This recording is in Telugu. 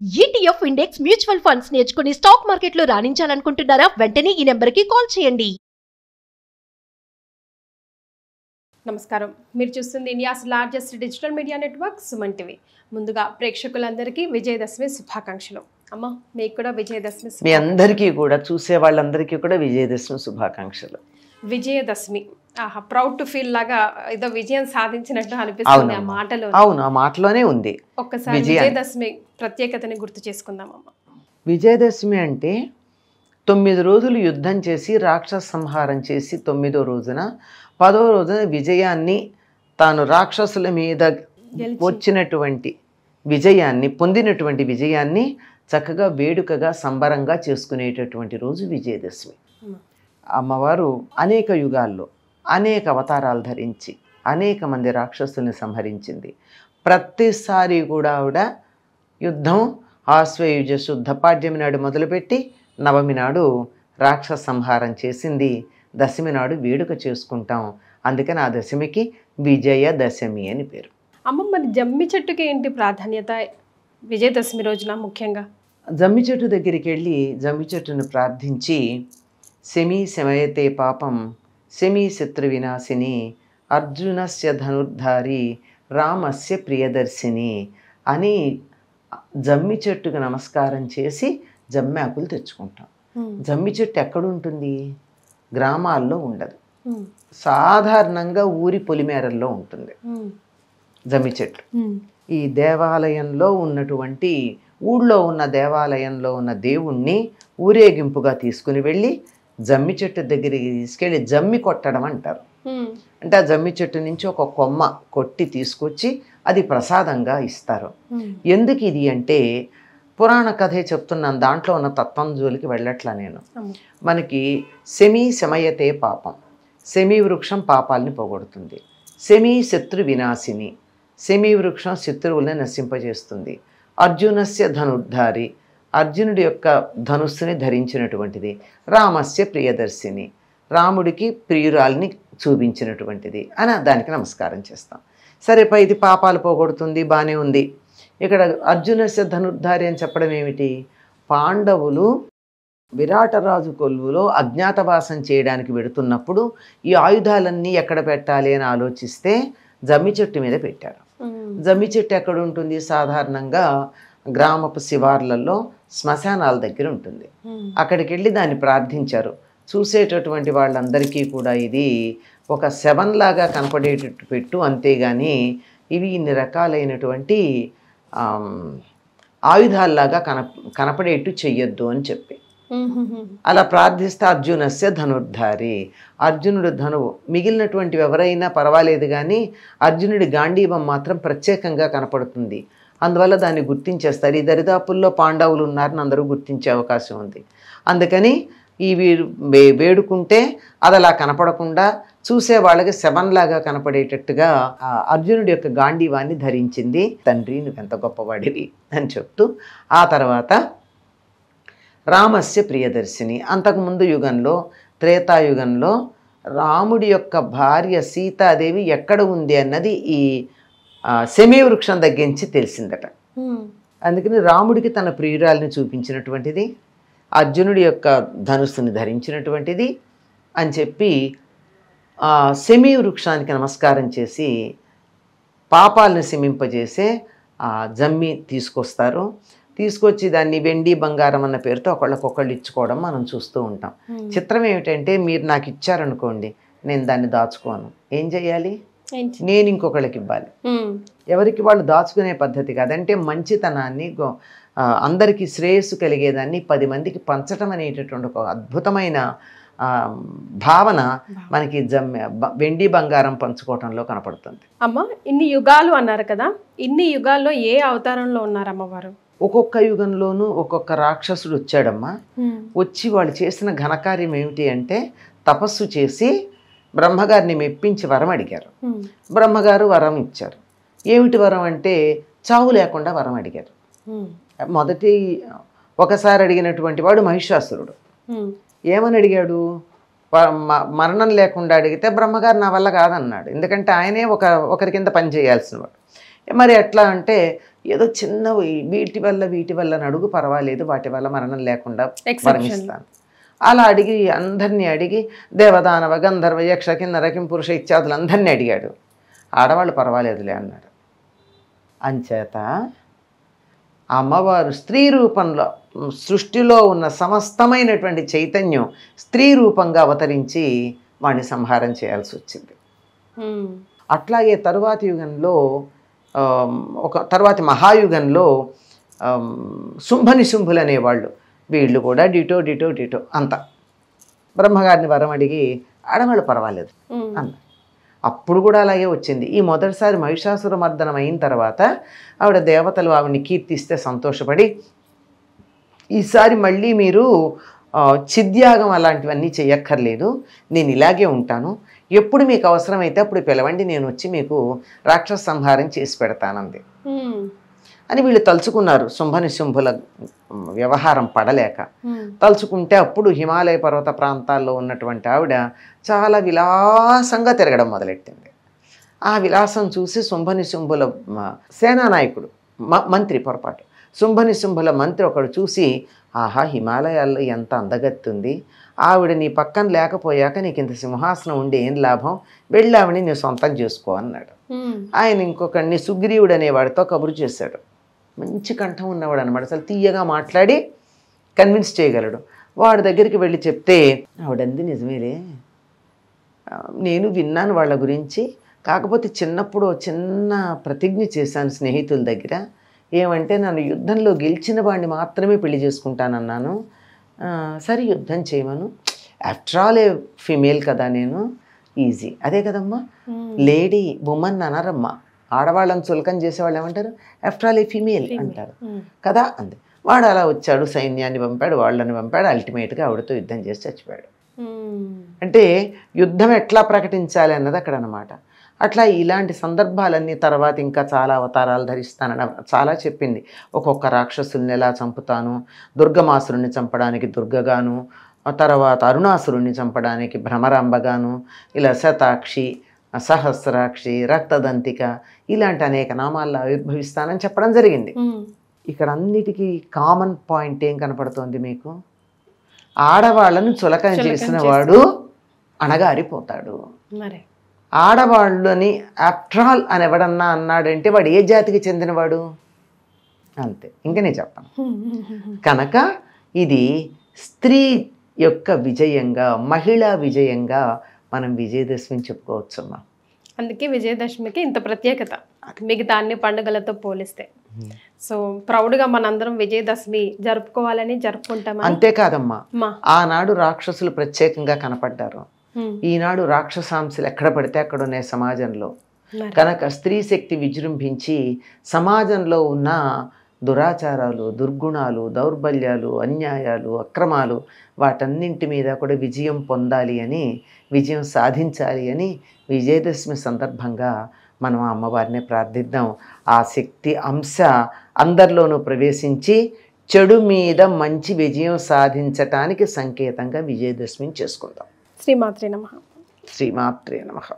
ETF ఇండెక్స్ మ్యూచువల్ ఫండ్స్ నేర్చుకుని స్టాక్ మార్కెట్లో రాణించాలనుకుంటున్నారా? వెంటనే ఈ నెంబర్కి కాల్ చేయండి. నమస్కారం. మీరు చూస్తుంది India's largest digital media network Suman TV. ముందుగా ప్రేక్షకులందరికీ విజయదశమి శుభాకాంక్షలు. అమ్మ, మీకు కూడా విజయదశమి. మీ అందరికీ కూడా, చూసే వాళ్ళందరికీ కూడా విజయదశమి శుభాకాంక్షలు. విజయదశమి, ఆహా, ప్రౌడ్ టు ఫీల్ లాగా ఏదో విజయం సాధించినట్టు అనిపిస్తుంది ఆ మాటలో. అవును, ఆ మాటలోనే ఉంది. ఒక్కసారి విజయదశమి ప్రత్యేకతని గుర్తు చేసుకుందాం అమ్మ. విజయదశమి అంటే 9 రోజులు యుద్ధం చేసి రాక్షస సంహారం చేసి 9వ రోజున 10వ రోజున విజయాన్ని, తాను రాక్షసుల మీద వచ్చినటువంటి విజయాన్ని, పొందినటువంటి విజయాన్ని చక్కగా వేడుకగా సంబరంగా చేసుకునేటటువంటి రోజు విజయదశమి. అమ్మవారు అనేక యుగాల్లో అనేక అవతారాలు ధరించి అనేక మంది రాక్షసుల్ని సంహరించింది. ప్రతిసారి కూడా ఆవిడ యుద్ధం ఆశ్వయుజ శుద్ధ పాడ్యమి నాడు మొదలుపెట్టి నవమి నాడు రాక్షస సంహారం చేసింది. దశమి నాడు వేడుక చేసుకుంటాం. అందుకని ఆ దశమికి విజయదశమి అని పేరు. అమ్మ, మరి జమ్మి చెట్టుకి ఏంటి ప్రాధాన్యత విజయదశమి రోజున? ముఖ్యంగా జమ్మి చెట్టు దగ్గరికి వెళ్ళి జమ్మి చెట్టును ప్రార్థించి, శమీ శమయతే పాపం శమీ శత్రు వినాశిని అర్జునస్య ధనుర్ధారి రామస్య ప్రియదర్శిని అని జమ్మి చెట్టుకు నమస్కారం చేసి జమ్మి ఆకులు తెచ్చుకుంటాం. జమ్మి చెట్టు ఎక్కడుంటుంది? గ్రామాల్లో ఉండదు, సాధారణంగా ఊరి పొలిమేరల్లో ఉంటుంది జమ్మి చెట్టు. ఈ దేవాలయంలో ఉన్నటువంటి, ఊళ్ళో ఉన్న దేవాలయంలో ఉన్న దేవుణ్ణి ఊరేగింపుగా తీసుకుని వెళ్ళి జమ్మి చెట్టు దగ్గరికి తీసుకెళ్ళి జమ్మి కొట్టడం అంటారు. అంటే ఆ జమ్మి చెట్టు నుంచి ఒక కొమ్మ కొట్టి తీసుకొచ్చి అది ప్రసాదంగా ఇస్తారు. ఎందుకు ఇది అంటే, పురాణ కథే చెప్తున్నాను, దాంట్లో ఉన్న తత్వం జోలికి వెళ్ళట్లా నేను. మనకి శమీ శమయతే పాపం, శమీ వృక్షం పాపాలని పోగొడుతుంది. శమీ శత్రు వినాశిని, శమీ వృక్షం శత్రువుల్ని నశింపజేస్తుంది. అర్జునస్య ధనుర్ధారి, అర్జునుడి యొక్క ధనుస్సుని ధరించినటువంటిది. రామస్య ప్రియదర్శిని, రాముడికి ప్రియురాల్ని చూపించినటువంటిది అని దానికి నమస్కారం చేస్తాం. సరే, ఇది పాపాలు పోగొడుతుంది, బాగానే ఉంది. ఇక్కడ అర్జునస్య ధనుర్ధారి అని చెప్పడం ఏమిటి? పాండవులు విరాటరాజు కొలువులో అజ్ఞాతవాసం చేయడానికి వెడుతున్నప్పుడు ఈ ఆయుధాలన్నీ ఎక్కడ పెట్టాలి అని ఆలోచిస్తే జమ్మి చెట్టు మీద పెట్టారు. జమ్మి చెట్టు ఎక్కడ ఉంటుంది? సాధారణంగా గ్రామపు శివార్లలో శ్మశానాల దగ్గర ఉంటుంది. అక్కడికి వెళ్ళి దాన్ని ప్రార్థించారు. చూసేటటువంటి వాళ్ళందరికీ కూడా ఇది ఒక శవంలాగా కనపడేటట్టు పెట్టు, అంతేగాని ఇవి ఇన్ని రకాలైనటువంటి ఆయుధాల్లాగా కనపడేట్టు చెయ్యొద్దు అని చెప్పి అలా ప్రార్థిస్తే అర్జునస్య ధనుర్ధారి, అర్జునుడు ధనువు. మిగిలినటువంటివి ఎవరైనా పర్వాలేదు, కానీ అర్జునుడి గాంధీవం మాత్రం ప్రత్యేకంగా కనపడుతుంది. అందువల్ల దాన్ని గుర్తించేస్తారు. ఈ దరిదాపుల్లో పాండవులు ఉన్నారని అందరూ గుర్తించే అవకాశం ఉంది. అందుకని ఇవి వేడుకుంటే అది అలా కనపడకుండా చూసే వాళ్ళకి శవంలాగా కనపడేటట్టుగా అర్జునుడి యొక్క గాంధీవాన్ని ధరించింది. తండ్రి, నువ్వెంత గొప్పవాడివి అని చెప్తూ, ఆ తర్వాత రామస్య ప్రియదర్శిని. అంతకుముందు యుగంలో, త్రేతాయుగంలో రాముడి యొక్క భార్య సీతాదేవి ఎక్కడ ఉంది అన్నది ఈ శమీ వృక్షం దగ్గరించి తెలిసిందట. అందుకని రాముడికి తన ప్రియురాల్ని చూపించినటువంటిది, అర్జునుడి యొక్క ధనుస్సుని ధరించినటువంటిది అని చెప్పి శమీ వృక్షానికి నమస్కారం చేసి పాపాలను శమింపజేసే జమ్మి తీసుకొస్తారు. తీసుకొచ్చి దాన్ని వెండి బంగారం అన్న పేరుతో ఒకళ్ళకొకళ్ళు ఇచ్చుకోవడం మనం చూస్తూ ఉంటాం. చిత్రం ఏమిటంటే, మీరు నాకు ఇచ్చారనుకోండి, నేను దాన్ని దాచుకోను. ఏం చెయ్యాలి? నేను ఇంకొకళ్ళకి ఇవ్వాలి. ఎవరికి వాళ్ళు దాచుకునే పద్ధతి కాదంటే, మంచితనాన్ని, అందరికీ శ్రేయస్సు కలిగేదాన్ని 10 మందికి పంచటం అనేటటువంటి ఒక అద్భుతమైన భావన మనకి వెండి బంగారం పంచుకోవటంలో కనపడుతుంది. అమ్మ, ఇన్ని యుగాలు అన్నారు కదా, ఇన్ని యుగాల్లో ఏ అవతారంలో ఉన్నారు అమ్మవారు? ఒక్కొక్క యుగంలోనూ ఒక్కొక్క రాక్షసుడు వచ్చాడమ్మా. వచ్చి వాళ్ళు చేసిన ఘనకార్యం ఏమిటి అంటే, తపస్సు చేసి బ్రహ్మగారిని మెప్పించి వరం అడిగారు. బ్రహ్మగారు వరం ఇచ్చారు. ఏమిటి వరం అంటే, చావు లేకుండా వరం అడిగారు. ఒకసారి అడిగినటువంటి వాడు మహిషాసురుడు. ఏమని అడిగాడు? మరణం లేకుండా అడిగితే బ్రహ్మగారు నా వల్ల కాదన్నాడు. ఎందుకంటే ఆయనే ఒకరి కింద పని చేయాల్సిన వాడు. మరి ఎట్లా అంటే ఏదో చిన్న వీటి వల్ల నడుగు పర్వాలేదు, వాటి వల్ల మరణం లేకుండా మరణిస్తాను అలా అడిగి అందరినీ అడిగి దేవదానవ గంధర్వ యక్ష కిన్నర కింపురుష ఇత్యాదులు అందరినీ అడిగాడు. ఆడవాళ్ళు పర్వాలేదులే అన్నాడు. అంచేత అమ్మవారు స్త్రీ రూపంలో సృష్టిలో ఉన్న సమస్తమైనటువంటి చైతన్యం స్త్రీ రూపంగా అవతరించి వాడిని సంహారం చేయాల్సి వచ్చింది. అట్లాగే తరువాతి యుగంలో తరువాతి మహాయుగంలో శుంభనిశుంభులు అనేవాళ్ళు, వీళ్ళు కూడా డిటో అంత బ్రహ్మగారిని వరం అడిగి ఆడవాళ్ళు పర్వాలేదు అన్న. అప్పుడు కూడా అలాగే వచ్చింది. ఈ మొదటిసారి మహిషాసుర మర్దనం అయిన తర్వాత ఆవిడ దేవతలు ఆవిడని కీర్తిస్తే సంతోషపడి, ఈసారి మళ్ళీ మీరు చిద్యాగం అలాంటివన్నీ చెయ్యక్కర్లేదు, నేను ఇలాగే ఉంటాను, ఎప్పుడు మీకు అవసరమైతే అప్పుడు పిలవండి, నేను వచ్చి మీకు రాక్షస సంహారం చేసి పెడతానంది అని వీళ్ళు తలుచుకున్నారు. శుంభనిశుంభుల వ్యవహారం పడలేక తలుచుకుంటే అప్పుడు హిమాలయ పర్వత ప్రాంతాల్లో ఉన్నటువంటి ఆవిడ చాలా విలాసంగా తిరగడం మొదలెట్టింది. ఆ విలాసం చూసి శుంభనిశుంభుల సేనానాయకుడు మంత్రి పొరపాటు శుంభనిశుంభుల మంత్రి ఒకడు చూసి, ఆహా హిమాలయాల్లో ఎంత అందగత్తుంది, ఆవిడ నీ పక్కన లేకపోయాక నీకు ఇంత సింహాసనం ఉండి ఏం లాభం, వెళ్ళి ఆవిడని నీ సొంతం చేసుకో అన్నాడు. ఆయన ఇంకొకడిని సుగ్రీవుడు అనేవాడితో కబురు చేశాడు. మంచి కంఠం ఉన్నవాడు అనమాట, అసలు తీయగా మాట్లాడి కన్విన్స్ చేయగలడు. వాడి దగ్గరికి వెళ్ళి చెప్తే ఆవిడంది, నిజమేలే నేను విన్నాను వాళ్ళ గురించి, కాకపోతే చిన్నప్పుడు చిన్న ప్రతిజ్ఞ చేశాను స్నేహితుల దగ్గర, ఏమంటే నన్ను యుద్ధంలో గెలిచిన వాడిని మాత్రమే పెళ్లి చేసుకుంటానన్నాను. సరే యుద్ధం చేయమను, ఆఫ్టర్ ఆల్ ఏ ఫిమేల్ కదా నేను, ఈజీ అదే కదమ్మా, లేడీ ఉమెన్ అనరమ్మా, ఆడవాళ్ళని చులకం చేసేవాళ్ళు ఏమంటారు, ఆఫ్టర్ ఆల్ ఏ ఫిమేల్ అంటారు కదా అంది. వాడు అలా వచ్చాడు, సైన్యాన్ని పంపాడు, వాళ్ళని పంపాడు, అల్టిమేట్గా ఆవిడతో యుద్ధం చేసి చచ్చిపోయాడు. అంటే యుద్ధం ఎట్లా ప్రకటించాలి అన్నది అక్కడ అనమాట. అట్లా ఇలాంటి సందర్భాలన్నీ తర్వాత ఇంకా చాలా అవతారాలు ధరిస్తానని చాలా చెప్పింది. ఒక్కొక్క రాక్షసుల్ని ఎలా చంపుతాను, దుర్గమాసురుణ్ణి చంపడానికి దుర్గగాను, తర్వాత అరుణాసురుణ్ణి చంపడానికి భ్రమరాంబగాను, ఇలా శతాక్షి, సహస్రాక్షి, రక్తదంతిక ఇలాంటి అనేక నామాల్లో ఆవిర్భవిస్తానని చెప్పడం జరిగింది. ఇక్కడ అన్నిటికీ కామన్ పాయింట్ ఏం కనపడుతోంది మీకు, ఆడవాళ్ళను చులకన చేసిన వాడు అణగారిపోతాడు. ఆడవాళ్ళని ఆఫ్టర్ ఆల్ అని ఎవడన్నా అన్నాడంటే వాడు ఏ జాతికి చెందినవాడు, అంతే, ఇంక నేను చెప్పను. కనుక ఇది స్త్రీ యొక్క విజయంగా, మహిళా విజయంగా మనం విజయదశమిని చెప్పుకోవచ్చమ్మా. అందుకే విజయదశమికి ఇంత ప్రత్యేకత మిగతా అన్ని పండుగలతో పోలిస్తే. సో ప్రౌడ్గా మనందరం విజయదశమి జరుపుకోవాలని జరుపుకుంటాం. అంతేకాదమ్మా, ఆనాడు రాక్షసులు ప్రత్యేకంగా కనపడ్డారు, ఈనాడు రాక్షసాంశలు ఎక్కడ పడితే అక్కడ ఉన్నాయి సమాజంలో. కనుక స్త్రీ శక్తి విజృంభించి సమాజంలో ఉన్న దురాచారాలు, దుర్గుణాలు, దౌర్బల్యాలు, అన్యాయాలు, అక్రమాలు వాటన్నింటి మీద కూడా విజయం పొందాలి అని, విజయం సాధించాలి అని విజయదశమి సందర్భంగా మనం అమ్మవారిని ప్రార్థిద్దాం. ఆ శక్తి అంశ అందరిలోనూ ప్రవేశించి చెడు మీద మంచి విజయం సాధించటానికి సంకేతంగా విజయదశమిని చేసుకుందాం. శ్రీమాత్రే నమః. శ్రీమాత్రే నమః.